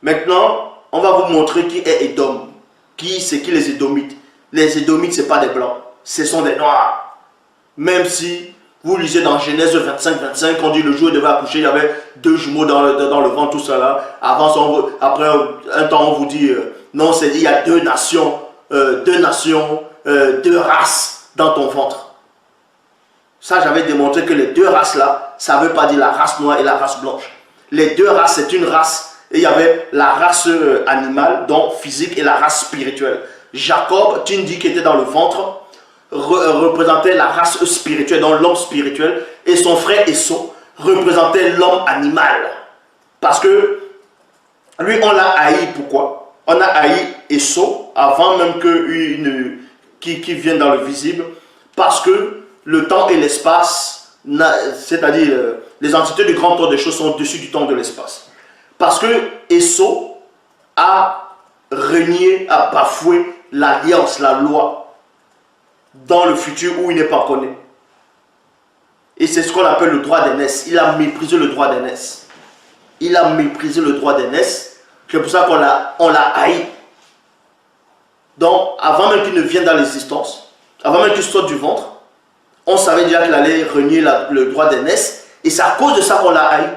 Maintenant, on va vous montrer qui est Édom. C'est qui les Édomites? Les Édomites, ce n'est pas des blancs, ce sont des noirs. Même si vous lisez dans Genèse 25-25, on dit le jour où il devait accoucher, il y avait 2 jumeaux dans le ventre, tout ça là. Après un temps, on vous dit non, il y a 2 nations, 2 races dans ton ventre. Ça, j'avais démontré que les 2 races là, ça ne veut pas dire la race noire et la race blanche. Les 2 races, c'est une race. Et il y avait la race animale, donc physique, et la race spirituelle. Jacob, tu dis qui était dans le ventre, représentait la race spirituelle, donc l'homme spirituel. Et son frère Esau représentait l'homme animal. Parce que lui, on l'a haï. Pourquoi? On a haï Esau avant même qu'il vienne dans le visible. Parce que le temps et l'espace, c'est-à-dire les entités du grand ordre des choses sont au-dessus du temps et de l'espace. Parce que Esau a renié, a bafoué l'alliance, la loi, dans le futur où il n'est pas connu. Et c'est ce qu'on appelle le droit d'aînesse. Il a méprisé le droit d'aînesse. Il a méprisé le droit d'aînesse. C'est pour ça qu'on l'a haï. Donc, avant même qu'il ne vienne dans l'existence, avant même qu'il sorte du ventre, on savait déjà qu'il allait renier le droit d'aînesse. Et c'est à cause de ça qu'on l'a haï.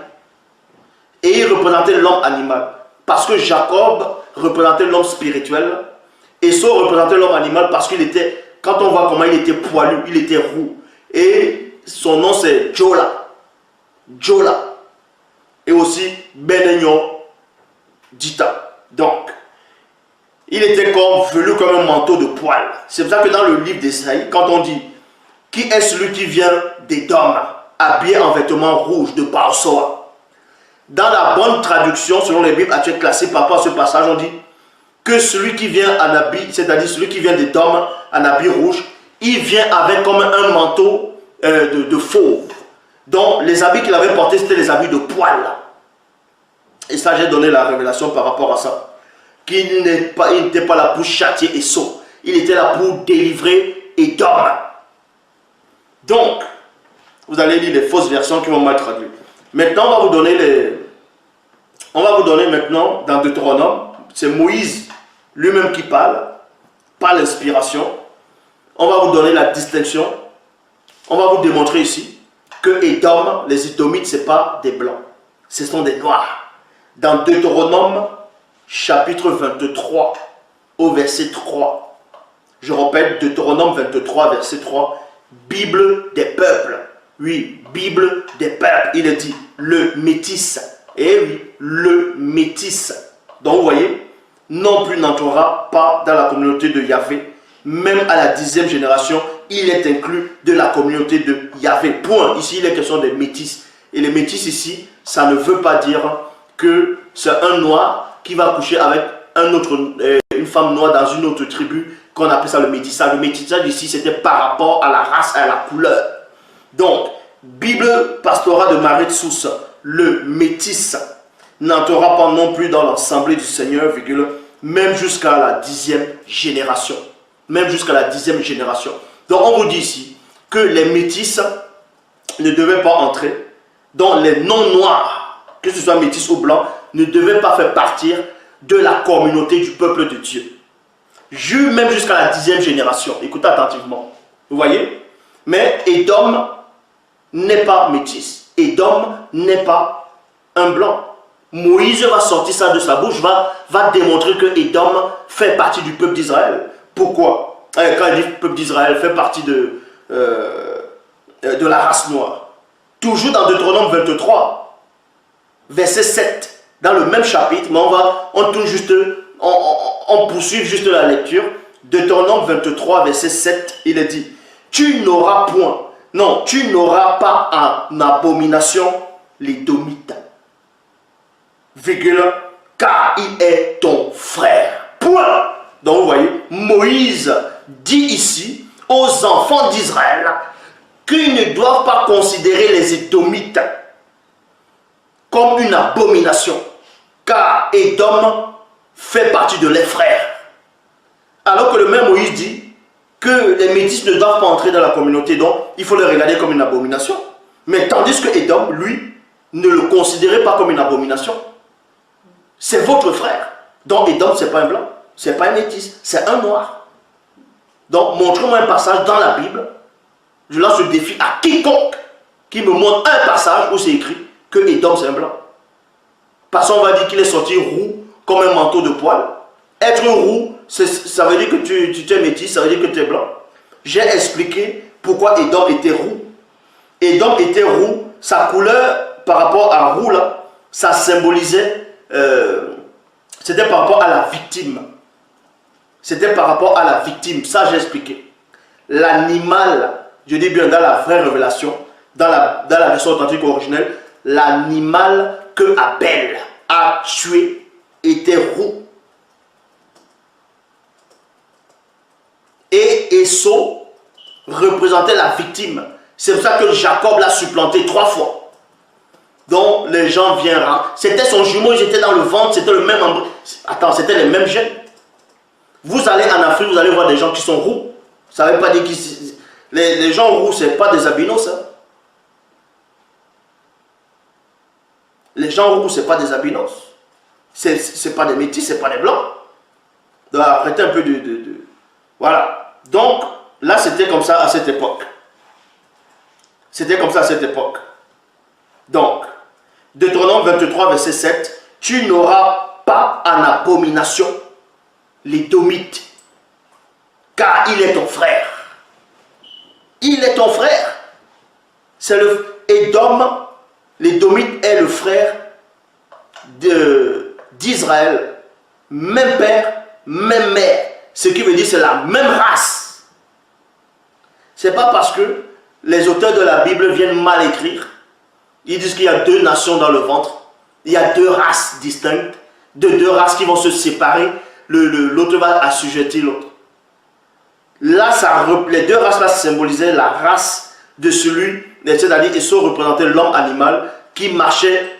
Et il représentait l'homme animal. Parce que Jacob représentait l'homme spirituel. Esau représentait l'homme animal parce qu'il était, quand on voit comment il était poilu, il était roux. Et son nom c'est Jola. Jola. Et aussi Benigno Dita. Donc, il était velu comme un manteau de poil. C'est pour ça que dans le livre d'Ésaïe, quand on dit qui est celui qui vient d'Édom, habillé en vêtements rouges de Barsoa. Dans la bonne traduction, selon les Bibles actuelles classées par rapport à ce passage, on dit que celui qui vient en habit, c'est-à-dire celui qui vient d'Édom en habit rouge, il vient avec comme un manteau de fauve. Donc les habits qu'il avait portés, c'était les habits de poil. Et ça, j'ai donné la révélation par rapport à ça. Qu'il n'était pas là pour châtier Esau. Il était là pour délivrer Édom. Donc, vous allez lire les fausses versions qui vont mal traduire. Maintenant, on va vous donner maintenant, dans Deutéronome, c'est Moïse lui-même qui parle, par l'inspiration. On va vous donner la distinction. On va vous démontrer ici que Édom, les Édomites, ce n'est pas des blancs. Ce sont des noirs. Dans Deutéronome, chapitre 23, au verset 3. Je répète, Deutéronome 23, verset 3. Bible des peuples. Oui, Bible des peuples. Il est dit, le métis. Eh oui, le métis. Donc vous voyez, non plus n'entrera pas dans la communauté de Yahvé. Même à la 10e génération, il est inclus de la communauté de Yahvé. Point. Ici, il est question des métis. Et les métis ici, ça ne veut pas dire que c'est un noir qui va coucher avec une femme noire dans une autre tribu, qu'on appelle ça le métissage. Le métissage ici, c'était par rapport à la race, à la couleur. Donc, Bible pastorat de Marie de Sousse, le métis n'entrera pas non plus dans l'assemblée du Seigneur, même jusqu'à la 10e génération. Même jusqu'à la 10e génération. Donc, on vous dit ici que les métis ne devaient pas entrer, dont les non-noirs, que ce soit métis ou blanc, ne devaient pas faire partir de la communauté du peuple de Dieu. Même jusqu'à la 10e génération. Écoutez attentivement. Vous voyez? Mais Édom n'est pas métis. Édom n'est pas un blanc. Moïse va sortir ça de sa bouche, va démontrer que Édom fait partie du peuple d'Israël. Pourquoi? Quand il dit peuple d'Israël, fait partie de la race noire. Toujours dans Deutéronome 23, verset 7. Dans le même chapitre, mais on poursuit juste la lecture. Deutéronome 23, verset 7, il est dit, tu n'auras pas en abomination l'édomite, car il est ton frère. Point. Donc vous voyez, Moïse dit ici aux enfants d'Israël qu'ils ne doivent pas considérer les édomites comme une abomination, car Édom fait partie de leurs frères. Alors que le même Moïse dit que les métis ne doivent pas entrer dans la communauté, donc il faut les regarder comme une abomination. Mais tandis que Édom, lui, ne le considérait pas comme une abomination. C'est votre frère. Donc Édom, ce n'est pas un blanc, ce n'est pas un métis, c'est un noir. Donc montrez-moi un passage dans la Bible. Je lance le défi à quiconque qui me montre un passage où c'est écrit que Édom c'est un blanc. Parce qu'on va dire qu'il est sorti roux comme un manteau de poil. Être roux, ça veut dire que tu es métis, ça veut dire que tu es blanc. J'ai expliqué pourquoi Édom était roux. Édom était roux, sa couleur par rapport à roux là, ça symbolisait, c'était par rapport à la victime. C'était par rapport à la victime, ça j'ai expliqué. L'animal, je dis bien dans la vraie révélation, dans la version authentique originelle, l'animal que Abel a tué était roux. Et Esau représentait la victime. C'est pour ça que Jacob l'a supplanté 3 fois. Donc les gens viennent. C'était son jumeau, ils étaient dans le ventre, c'était le même. Attends, c'était les mêmes gènes. Vous allez en Afrique, vous allez voir des gens qui sont roux. Ça ne veut pas dire qu'ils. Les gens roux, ce n'est pas des albinos. Hein. Les gens roux, ce n'est pas des albinos. Ce n'est pas des métis, ce n'est pas des blancs. Donc arrêtez un peu de. Voilà. Donc là, c'était comme ça à cette époque. C'était comme ça à cette époque. Donc, Deutéronome 23, verset 7. Tu n'auras pas en abomination l'Édomite, car il est ton frère. Il est ton frère. C'est le Édom. L'Édomite est le frère d'Israël. Même père, même mère. Ce qui veut dire c'est la même race. C'est pas parce que les auteurs de la Bible viennent mal écrire. Ils disent qu'il y a 2 nations dans le ventre. Il y a 2 races distinctes. De 2 races qui vont se séparer. L'autre va assujettir l'autre. Là, les 2 races-là symbolisaient la race de celui, c'est-à-dire Esau représentait l'homme animal qui marchait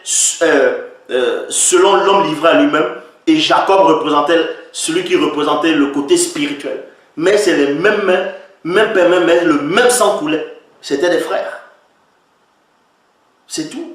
selon l'homme livré à lui-même. Et Jacob représentait celui qui représentait le côté spirituel. Mais c'est les mêmes mains, même père, même mère, le même sang coulait. C'était des frères. C'est tout.